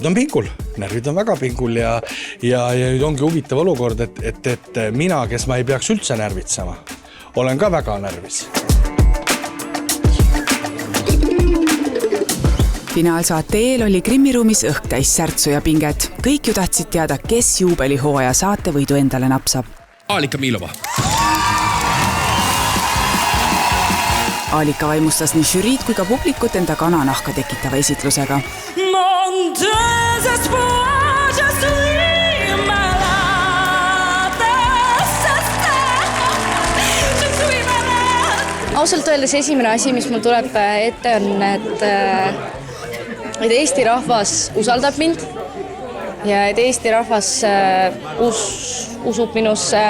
on pingul, närvid on väga pingul ja nüüd ongi huvitav olukord, et mina, kes ma ei peaks üldse närvitsema, olen ka väga närvis. Finaalsaate eel oli Krimmiruumis õhk täis särtsu ja pinget. Kõik ju tahtsid teada, kes juubelihooaja saatevõidu endale napsab. Alika Miilova. Alika vaimustas nii žüriid kui ka publikut enda kananahka tekitava esitlusega. Ausalt öeldes esimene asi, mis mul tuleb ette on, et Eesti rahvas usaldab mind ja et Eesti rahvas usub minusse.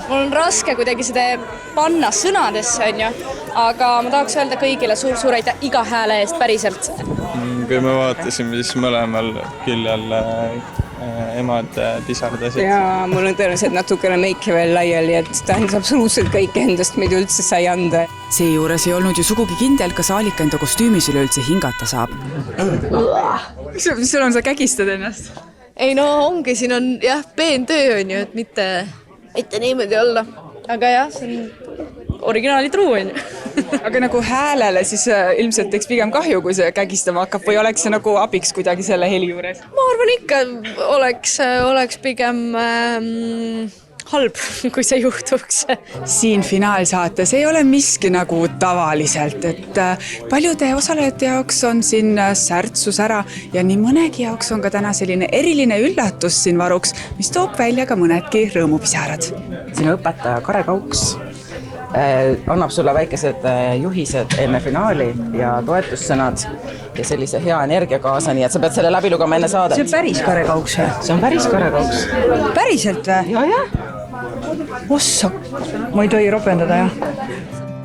Mul on raske kuidagi seda panna sõnadesse, on ju, aga ma tahaks öelda kõigile suur aitäh iga hääle eest päriselt. Kui me vaatasime, siis mõlemal küljel emad pisardasid. Ja mul on tõenäoliselt natukene meike veel laiali, et ta andis absoluutselt kõik endast, mida üldse sai anda. Seejuures ei olnud ju sugugi kindel, kas Alika enda kostüümis üleüldse hingata saab. Mis sul on, sa kägistad ennast? Ei no ongi, siin on jah, peentöö on ju, et mitte niimoodi olla. Aga jah, see on originaali truu on ju. Aga nagu häälele siis ilmselt teeks pigem kahju, kui see kägistama hakkab või oleks see nagu abiks kuidagi selle heli juures? Ma arvan ikka oleks pigem halb, kui see juhtuks. Siin finaalsaates ei ole miski nagu tavaliselt, et paljude osalejate jaoks on siin särtsus ära ja nii mõnegi jaoks on ka täna selline eriline üllatus siin varuks, mis toob välja ka mõnedki rõõmupisarad. Sinu õpetaja Kare Kauks annab sulle väikesed juhised enne finaali ja toetussõnad ja sellise hea energia kaasa, nii et sa pead selle läbi lugema enne saadet. See on päris Kare Kauks või? See on päris Kare Kauks. Päriselt või? Ja. Ossa, ma ei tohi ropendada, jah.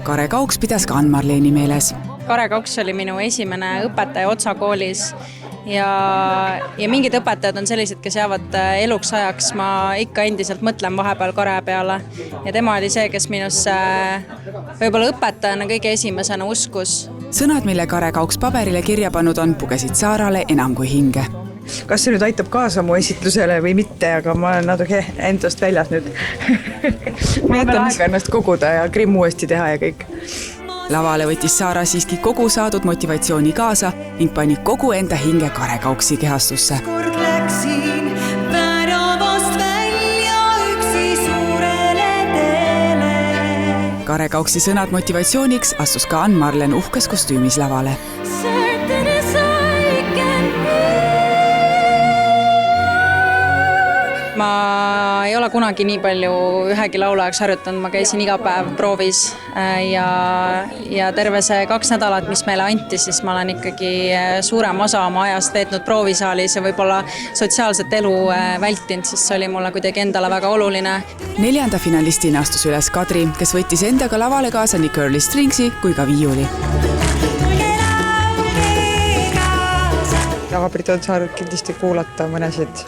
Kare Kauks pidas ka Ann-Marleeni meeles. Kare Kauks oli minu esimene õpetaja Otsa koolis ja mingid õpetajad on sellised, kes jäävad eluks ajaks. Ma ikka endiselt mõtlen vahepeal Kare peale ja tema oli see, kes minusse võib-olla õpetajana kõige esimesena uskus. Sõnad, mille Kare Kauks paberile kirja pannud on, pugesid Saarale enam kui hinge. Kas see nüüd aitab kaasa mu esitlusele või mitte, aga ma olen natuke endast väljas nüüd. Ma jätan aega ennast koguda ja Krimm uuesti teha ja kõik. Lavale võttis Saara siiski kogu saadud motivatsiooni kaasa ning pani kogu enda hinge Kare Kauksi kehastusse. Kord läksin väravast välja üksi suurele teele. Kare Kauksi sõnad motivatsiooniks astus ka Ann-Marlen uhkes kostüümis lavale. Ma ei ole kunagi nii palju ühegi laulajaks harjutanud, ma käisin iga päev proovis ja terve see 2 nädalat, mis meile anti, siis ma olen ikkagi suurem osa oma ajast veetnud proovisaalis ja võib-olla sotsiaalset elu vältinud, sest see oli mulle kuidagi endale väga oluline. 4. finalistina astus üles Kadri, kes võttis endaga lavale kaasa nii Curly Stringsi kui ka viiuli. Jaabrit on saanud kindlasti kuulata mõnesid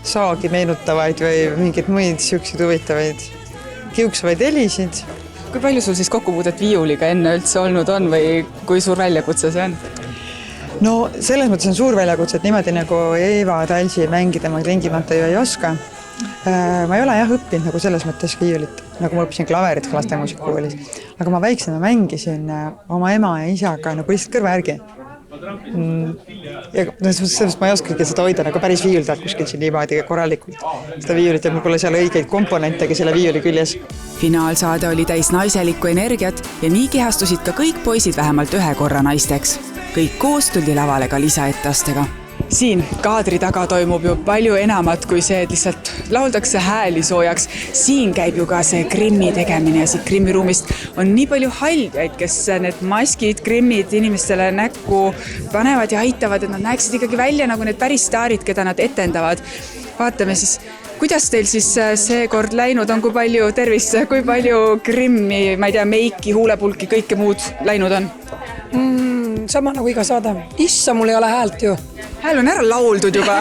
saagi meenutavaid või mingeid muid siukseid huvitavaid kiuksavaid helisid. Kui palju sul siis kokkupuudet viiuliga enne üldse olnud on või kui suur väljakutse see on? No selles mõttes on suur väljakutse, et niimoodi nagu Eeva Talsi mängida ma tingimata ju ei oska. Ma ei ole jah õppinud nagu selles mõttes viiulit, nagu ma õppisin klaverit lastemuusikakoolis. Aga ma väiksena mängisin oma ema ja isaga nagu lihtsalt kõrva järgi. Ja sellest ma ei oskagi seda hoida nagu päris viiuldalt kuskil siin niimoodi korralikult. Seda viiulit ja mul pole seal õigeid komponentegi selle viiuli küljes. Finaalsaade oli täis naiselikku energiat ja nii kehastusid ka kõik poisid vähemalt ühe korra naisteks. Kõik koos tuldi lavale ka lisaettastega. Siin kaadri taga toimub ju palju enamat kui see, et lihtsalt lauldakse hääli soojaks. Siin käib ju ka see Krimmi tegemine ja siit Krimmiruumist on nii palju haldjaid, kes need maskid, Krimmid inimestele näkku panevad ja aitavad, et nad näeksid ikkagi välja nagu need päris staarid, keda nad etendavad. Vaatame siis, kuidas teil siis see kord läinud on, kui palju tervist, kui palju Krimmi, ma ei tea, meiki, huulepulki, kõike muud läinud on? Sama nagu iga saade. Issa, mul ei ole häält ju. Hääl on ära lauldud juba.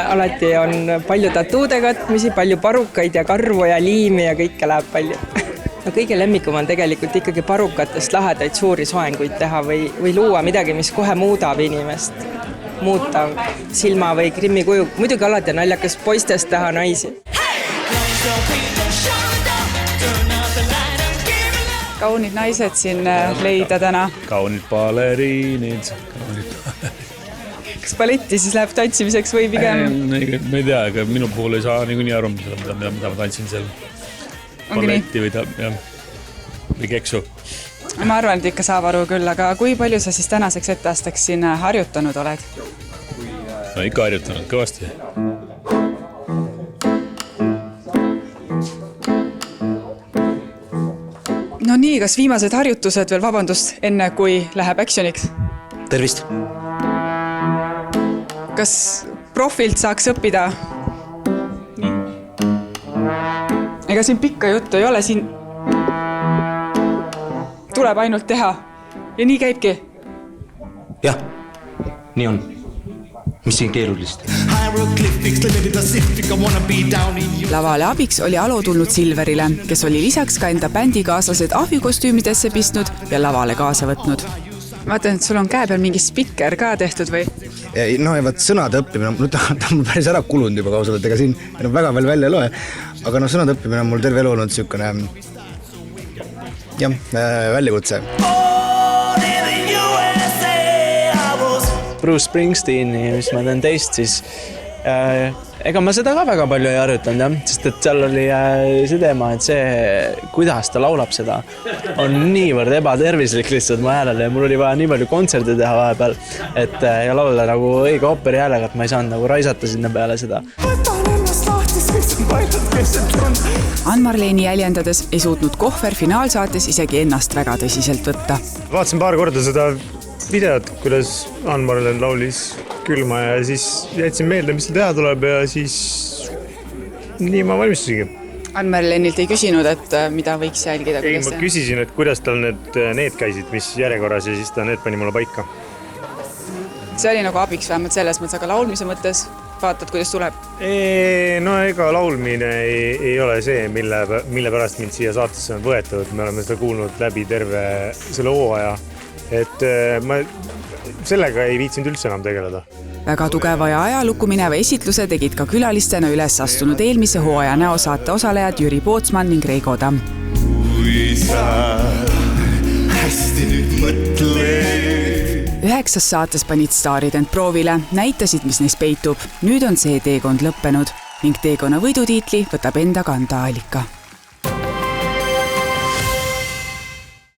Alati on palju tatuude katmisi, palju parukaid ja karvu ja liimi ja kõike läheb palju. No kõige lemmikum on tegelikult ikkagi parukatest lahedaid suuri soenguid teha või luua midagi, mis kohe muudab inimest. muuta silma või Krimmi kuju. Muidugi alati on naljakas poistest teha naisi. Kaunid naised siin leida täna. Kaunid baleriinid. Kas balletti siis läheb tantsimiseks või pigem? Ma ei tea, aga minu puhul ei saa niikuinii aru, mida ma tantsin seal. Balletti või keksu. Ma arvan, et ikka saab aru küll, aga kui palju sa siis tänaseks etteasteks siin harjutanud oled? No ikka harjutanud, kõvasti. No nii, kas viimased harjutused veel, vabandust, enne kui läheb actioniks? Tervist! Kas profilt saaks õppida? Ega siin pikka juttu ei ole, siin tuleb ainult teha. Ja nii käibki? Jah, nii on. Mis siin keerulist? Lavale abiks oli Alo tulnud Silverile, kes oli lisaks ka enda bändikaaslased ahvikostüümidesse pistnud ja lavale kaasa võtnud. Vaatan, et sul on käe peal mingi spikker ka tehtud või? No ja vaat sõnade õppimine, ta on päris ära kulunud juba kausalt, ega siin väga veel välja ei loe. Aga sõnade õppimine on mul terve elu olnud niisugune väljakutse. Bruce Springsteeni, mis ma teen teist, siis ega ma seda ka väga palju ei harjutanud, sest et seal oli see teema, et see, kuidas ta laulab seda, on niivõrd ebatervislik lihtsalt mu häälele ja mul oli vaja nii palju kontserdi teha vahepeal, et ja laulda nagu õige operi häälega, et ma ei saanud nagu raisata sinna peale seda. Ann-Marleeni jäljendades ei suutnud Kohver finaalsaates isegi ennast väga tõsiselt võtta. Vaatasin paar korda seda videot, kuidas Ann-Marleen laulis külma ja siis jätsin meelde, mis teha tuleb ja siis nii ma valmistusingi. Ann-Marleenilt ei küsinud, et mida võiks jälgida? Ei, ma küsisin, et kuidas tal need käisid, mis järjekorras ja siis ta need pani mulle paika. See oli nagu abiks vähemalt selles mõttes, aga laulmise mõttes vaatad, kuidas tuleb? No ega laulmine ei ole see, mille pärast mind siia saatesse on võetud. Me oleme seda kuulnud läbi terve selle hooaja. Et ma sellega ei viitsinud üldse enam tegeleda. Väga tugeva ja ajalukku mineva esitluse tegid ka külalistena üles astunud eelmise hooaja näosaate osalejad Jüri Pootsman ning Reigo Tamm. Kui sa hästi nüüd mõtled. 9. saates panid staarid end proovile, näitasid, mis neis peitub. Nüüd on see teekond lõppenud ning teekonna võidutiitli võtab enda kanda Allika.